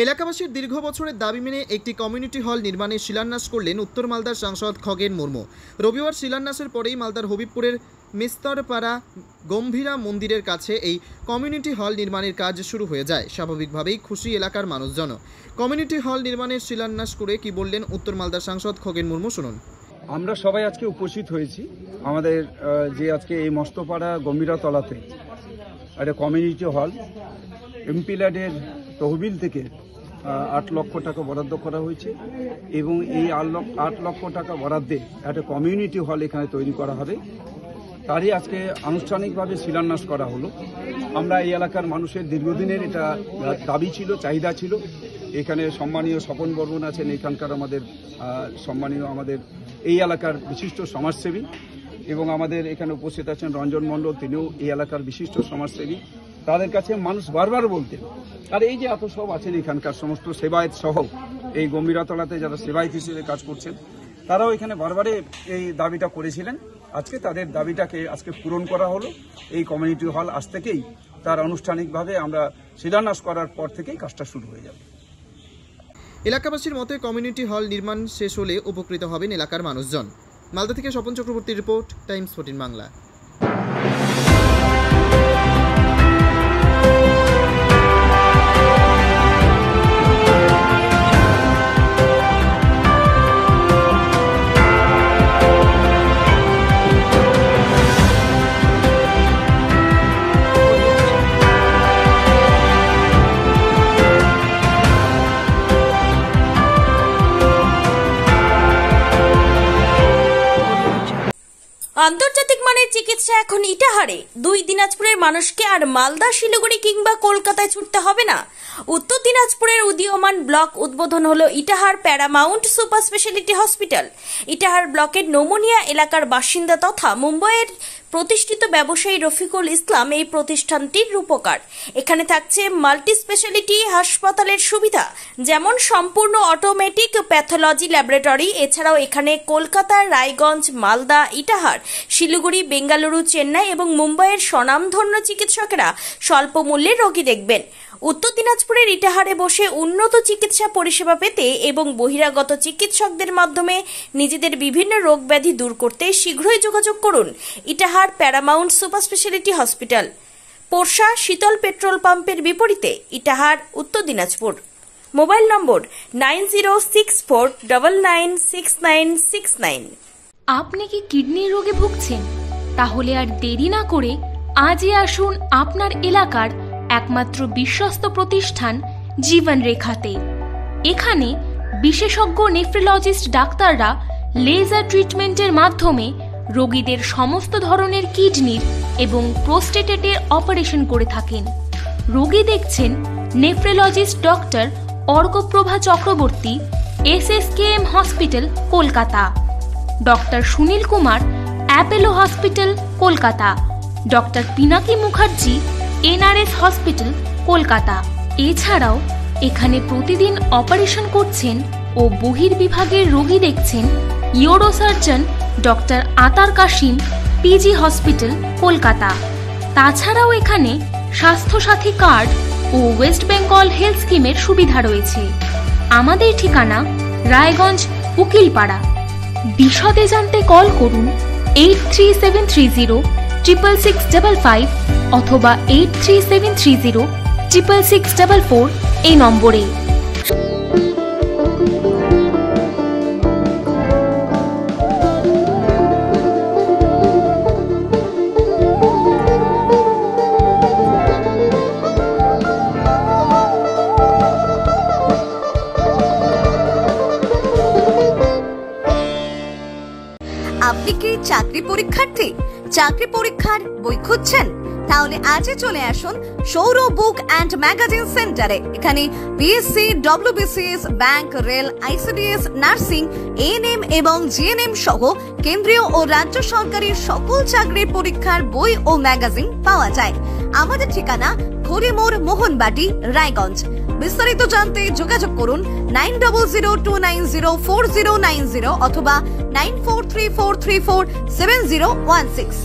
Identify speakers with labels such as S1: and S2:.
S1: এলাকাবাসীর দীর্ঘ বছরের দাবি মেনে একটি কমিউনিটি হল নির্মাণের শিলান্যাস করলেন উত্তর মালদার সাংসদ খগেন মুর্মু। রবিবার শিলান্যাসের পরেই মালদার হবিবপুরের মিস্তরপাড়া গম্ভীরা মন্দিরের কাছে এই কমিউনিটি হল নির্মাণের কাজ শুরু হয়ে যায়। স্বাভাবিকভাবেই খুশি এলাকার মানুষজন। কমিউনিটি হল নির্মাণের শিলান্যাস করে কি বললেন উত্তর মালদার সাংসদ খগেন মুর্মু, শুনুন।
S2: আমরা সবাই আজকে উপস্থিত হয়েছি আমাদের যে আজকে এই মস্তপাড়া গম্ভীরা তলাতে একটা কমিউনিটি হল এমপি ল্যাডের তহবিল থেকে 8 লক্ষ টাকা বরাদ্দ করা হয়েছে এবং এই 8 লক্ষ টাকা বরাদ্দে একটা কমিউনিটি হল এখানে তৈরি করা হবে। তারই আজকে আনুষ্ঠানিকভাবে শিলান্যাস করা হলো। আমরা এই এলাকার মানুষের দীর্ঘদিনের এটা দাবি ছিল, চাহিদা ছিল। এখানে সম্মানীয় স্বপন বর্মন আছেন, এখানকার আমাদের সম্মানীয় আমাদের এই এলাকার বিশিষ্ট সমাজসেবী, এবং আমাদের এখানে উপস্থিত আছেন রঞ্জন মণ্ডল, তিনিও এই এলাকার বিশিষ্ট সমাজসেবী। তাদের কাছে মানুষ বারবার বলতেন, আর এই যে এত সব আছেন এখানকার সমস্ত সেবায়েত সহ এই গম্ভীরাতলাতে যারা সেবায়েত হিসেবে কাজ করছেন, তারাও এখানে বারবারে এই দাবিটা করেছিলেন। আজকে তাদের দাবিটাকে আজকে পূরণ করা হলো। এই কমিউনিটি হল আজ থেকেই তার আনুষ্ঠানিকভাবে আমরা শিলান্যাস করার পর থেকেই কাজটা শুরু হয়ে যাবে।
S1: এলাকাবাসীর মতে কমিউনিটি হল নির্মাণ শেষ হলে উপকৃত হবেন এলাকার মানুষজন। মালদা থেকে স্বপন চক্রবর্তীর রিপোর্ট, টাইমস 14 বাংলা।
S3: আন্তর্জাতিক মানের চিকিৎসা এখন ইটাহারে। 2 দিনাজপুরের মানুষকে আর মালদা, শিলিগুড়ি কিংবা কলকাতায় ছুটতে হবে না। উত্তর দিনাজপুরের উদীয়মান ব্লক উদ্বোধন হলো Itahar paramount super speciality hospital. Itahar ব্লকের নোমনিয়া এলাকার বাসিন্দা তথা মুম্বাইয়ের প্রতিষ্ঠিত ব্যবসায়ী রফিকুল ইসলাম এই প্রতিষ্ঠানটির রূপকার। এখানে থাকছে মাল্টি স্পেশালিটি হাসপাতালের সুবিধা, যেমন সম্পূর্ণ অটোমেটিক প্যাথোলজি ল্যাবরেটরি। এছাড়াও এখানে কলকাতা, রায়গঞ্জ, মালদা, ইটাহার, শিলিগুড়ি, বেঙ্গালুরু, চেন্নাই এবং মুম্বাইয়ের স্বনামধন্য চিকিৎসকেরা স্বল্প মূল্যে রোগী দেখবেন। উত্তর দিনাজপুরের ইটাহারে বসে উন্নত চিকিৎসা পরিষেবা পেতে এবং বহিরাগত চিকিৎসকদের মাধ্যমে নিজেদের বিভিন্ন রোগ ব্যাধি দূর করতে শীঘ্রই যোগাযোগ করুন Itahar paramount super speciality hospital, Porsha Sheetal petrol পাম্পের বিপরীতে, ইটাহার, উত্তর দিনাজপুর। মোবাইল নম্বর 9064996969।
S4: আপনি কি কিডনি রোগে ভুগছেন? তাহলে আর দেরি না করে আজই আসুন আপনার এলাকার একমাত্র বিশ্বস্ত প্রতিষ্ঠান জীবন রেখাতে। এখানে বিশেষজ্ঞ নেফ্রোলজিস্ট ডাক্তাররা লেজার ট্রিটমেন্টের মাধ্যমে রোগীদের সমস্ত ধরনের কিডনির এবং প্রোস্টেটের অপারেশন করে থাকেন। রোগী দেখছেন nephrologist doctor Arkaprava Chakraborty, SSKM hospital, Kolkata. Doctor Sunil Kumar, Apollo hospital, Kolkata. Doctor Pinaki Mukherjee, NRS hospital, Kolkata. এছাড়াও এখানে প্রতিদিন অপারেশন করছেন ও বহির্বিভাগের রোগী দেখছেন ইউরোসার্জন ডক্টর আতার কাশিম, PG হসপিটাল, কলকাতা। তাছাড়াও এখানে স্বাস্থ্যসাথী কার্ড ও ওয়েস্ট বেঙ্গল হেলথ স্কিমের সুবিধা রয়েছে। আমাদের ঠিকানা রায়গঞ্জ, উকিলপাড়া। বিশদে জানতে কল করুন 8373066655 অথবা 8373066644 এই নম্বরে।
S5: আপনি কি চাকরি পরীক্ষার্থী? চাকরি পরীক্ষার বই খুঁজছেন? তাহলে আজই চলে আসুন সৌর বুক অ্যান্ড ম্যাগাজিন সেন্টারে। এখানে BSc, WBCS, bank, rail, ICDS, nursing, ANM এবং GNM সহ কেন্দ্রীয় ও রাজ্য সরকারি সকল চাকরির পরীক্ষার বই ও ম্যাগাজিন পাওয়া যায়। আমাদের ঠিকানা খড়িমোড়, মোহনবাটি, রায়গঞ্জ। বিস্তারিত জানতে যোগাযোগ করুন 9002904090 অথবা 9434347016।